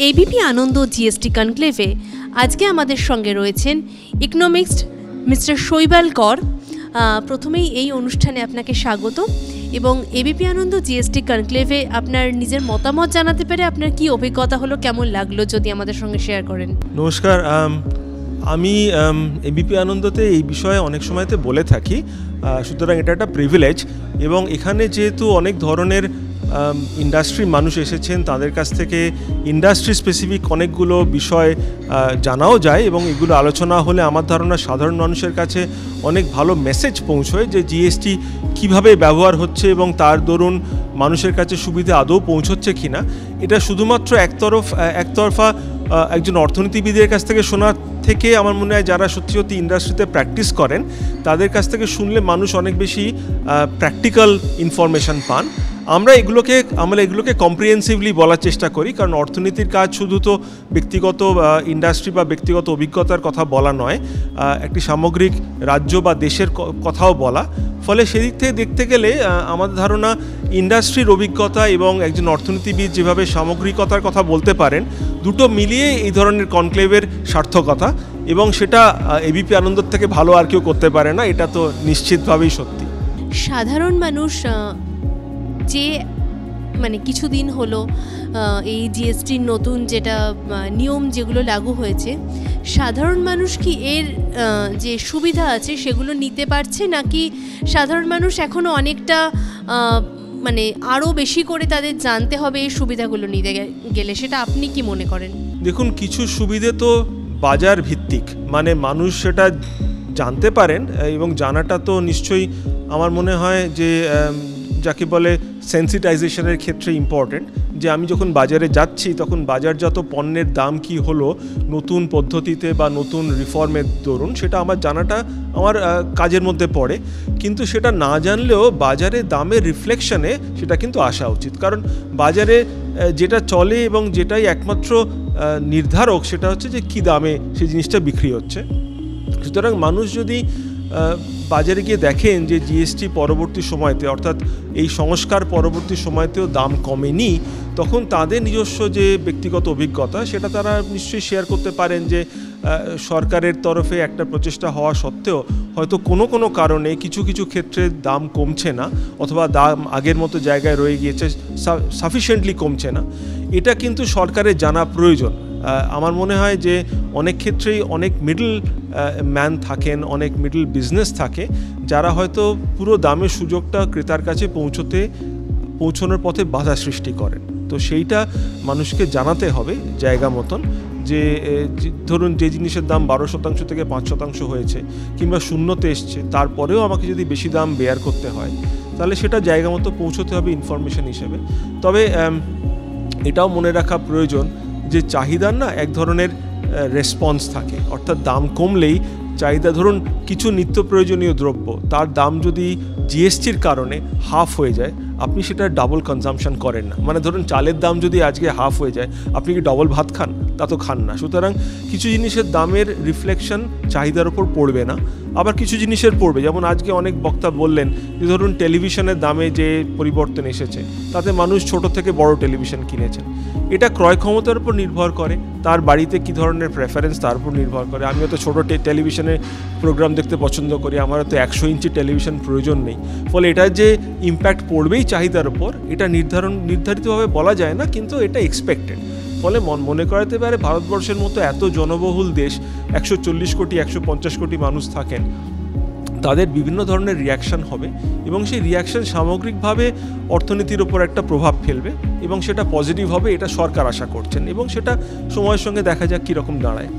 ABP আনন্দ GST কনক্লেভে আজকে আমাদের সঙ্গে রয়েছেন ইকোনমিস্ট মিস্টার শৈবাল কর। প্রথমেই এই অনুষ্ঠানে আপনাকে স্বাগত এবং এবিপি আনন্দ জিএসটি কনক্লেভে আপনার নিজের মতামত জানাতে পেরে আপনার কি অভিজ্ঞতা হলো, কেমন লাগলো যদি আমাদের সঙ্গে শেয়ার করেন। নমস্কার, আমি এবিপি আনন্দতে এই বিষয়ে অনেক সময়তে বলে থাকি, সুতরাং এটা একটা প্রিভিলেজ। এবং এখানে যেহেতু অনেক ধরনের ইন্ডাস্ট্রির মানুষ এসেছেন, তাদের কাছ থেকে ইন্ডাস্ট্রি স্পেসিফিক অনেকগুলো বিষয় জানাও যায় এবং এগুলো আলোচনা হলে আমার ধারণা সাধারণ মানুষের কাছে অনেক ভালো মেসেজ পৌঁছয় যে জিএসটি কীভাবে ব্যবহার হচ্ছে এবং তার দরুন মানুষের কাছে সুবিধা আদৌ পৌঁছচ্ছে কিনা। এটা শুধুমাত্র একতরফা একজন অর্থনীতিবিদের কাছ থেকে শোনার থেকে আমার মনে হয় যারা সত্যি সত্যি ইন্ডাস্ট্রিতে প্র্যাকটিস করেন তাদের কাছ থেকে শুনলে মানুষ অনেক বেশি প্র্যাকটিক্যাল ইনফরমেশান পান। আমরা এগুলোকে কম্প্রিহেন্সিভলি বলার চেষ্টা করি, কারণ অর্থনীতির কাজ শুধু তো ব্যক্তিগত ইন্ডাস্ট্রি বা ব্যক্তিগত অভিজ্ঞতার কথা বলা নয়, একটি সামগ্রিক রাজ্য বা দেশের কথাও বলা। ফলে সেদিক থেকে দেখতে গেলে আমাদের ধারণা ইন্ডাস্ট্রির অভিজ্ঞতা এবং একজন অর্থনীতিবিদ যেভাবে সামগ্রিকতার কথা বলতে পারেন, দুটো মিলিয়ে এই ধরনের কনক্লেভের সার্থকতা, এবং সেটা এবিপি আনন্দ থেকে ভালো আর কেউ করতে পারে না, এটা তো নিশ্চিতভাবেই সত্যি। সাধারণ মানুষ যে কিছুদিন হলো এই জিএসটির নতুন যেটা নিয়ম যেগুলো লাগু হয়েছে, সাধারণ মানুষ কি এর যে সুবিধা আছে সেগুলো নিতে পারছে, নাকি সাধারণ মানুষ এখনও অনেকটা আরও বেশি করে তাদের জানতে হবে এই সুবিধাগুলো নিতে গেলে, সেটা আপনি কি মনে করেন? দেখুন, কিছু সুবিধে তো বাজার ভিত্তিক, মানুষ সেটা জানতে পারেন এবং জানাটা তো নিশ্চয়ই আমার মনে হয় যে যাকে বলে সেন্সিটাইজেশনের ক্ষেত্রে ইম্পর্টেন্ট, যে আমি যখন বাজারে যাচ্ছি তখন বাজারজাত পণ্যের দাম কি হলো নতুন পদ্ধতিতে বা নতুন রিফর্মের দরুন, সেটা আমার জানাটা আমার কাজের মধ্যে পড়ে। কিন্তু সেটা না জানলেও বাজারে দামের রিফ্লেকশনে সেটা কিন্তু আসা উচিত, কারণ বাজারে যেটা চলে এবং যেটাই একমাত্র নির্ধারক সেটা হচ্ছে যে কী দামে সেই জিনিসটা বিক্রি হচ্ছে। সুতরাং মানুষ যদি বাজারে গিয়ে দেখেন যে জিএসটি পরবর্তী সময়তে, অর্থাৎ এই সংস্কার পরবর্তী সময়তেও দাম কমেনি, তখন তাদের নিজস্ব যে ব্যক্তিগত অভিজ্ঞতা সেটা তারা নিশ্চয়ই শেয়ার করতে পারেন যে সরকারের তরফে একটা প্রচেষ্টা হওয়া সত্ত্বেও হয়তো কোনো কারণে কিছু ক্ষেত্রে দাম কমছে না, অথবা দাম আগের মতো জায়গায় রয়ে গিয়েছে, সাফিসিয়েন্টলি কমছে না। এটা কিন্তু সরকারের জানা প্রয়োজন। আমার মনে হয় যে অনেক ক্ষেত্রেই অনেক মিডল ম্যান থাকেন, অনেক মিডল বিজনেস থাকে, যারা হয়তো পুরো দামের সুযোগটা ক্রেতার কাছে পৌঁছানোর পথে বাধা সৃষ্টি করেন। তো সেইটা মানুষকে জানাতে হবে জায়গা মতন, যে ধরুন যে জিনিসের দাম 12% থেকে 5% হয়েছে কিংবা শূন্যতে এসছে, তারপরেও আমাকে যদি বেশি দাম বেয়ার করতে হয় তাহলে সেটা জায়গা মতো পৌঁছতে হবে ইনফরমেশন হিসেবে। তবে এটাও মনে রাখা প্রয়োজন যে চাহিদার এক ধরনের রেসপন্স থাকে, অর্থাৎ দাম কমলেই চাহিদা, ধরুন কিছু নিত্য প্রয়োজনীয় দ্রব্য তার দাম যদি জিএসটির কারণে হাফ হয়ে যায়, আপনি সেটা ডাবল কনজামশন করেন না। ধরুন চালের দাম যদি আজকে হাফ হয়ে যায়, আপনি কি ডবল ভাত খান? তা তো খান না। সুতরাং কিছু জিনিসের দামের রিফ্লেকশন চাহিদার ওপর পড়বে না, আবার কিছু জিনিসের পড়বে। যেমন আজকে অনেক বক্তা বললেন যে ধরুন টেলিভিশনের দামে যে পরিবর্তন এসেছে, তাতে মানুষ ছোট থেকে বড় টেলিভিশন কিনেছেন। এটা ক্রয় ক্ষমতার উপর নির্ভর করে, তার বাড়িতে কী ধরনের প্রেফারেন্স তার উপর নির্ভর করে। আমি হয়তো ছোটো টেলিভিশনে প্রোগ্রাম দেখতে পছন্দ করি, আমার হয়তো 100 ইঞ্চি টেলিভিশন প্রয়োজন নেই। ফলে এটার যে ইম্প্যাক্ট পড়বেই চাহিদার ওপর, এটা নির্ধারিতভাবে বলা যায় না, কিন্তু এটা এক্সপেক্টেড। ফলে মনে করাতে পারে ভারতবর্ষের মতো এত জনবহুল দেশ, 140 কোটি 150 কোটি মানুষ থাকেন, তাদের বিভিন্ন ধরনের রিয়াকশান হবে এবং সেই রিয়াকশান সামগ্রিকভাবে অর্থনীতির ওপর একটা প্রভাব ফেলবে এবং সেটা পজিটিভ হবে, এটা সরকার আশা করছেন, এবং সেটা সময়ের সঙ্গে দেখা যাক কীরকম দাঁড়ায়।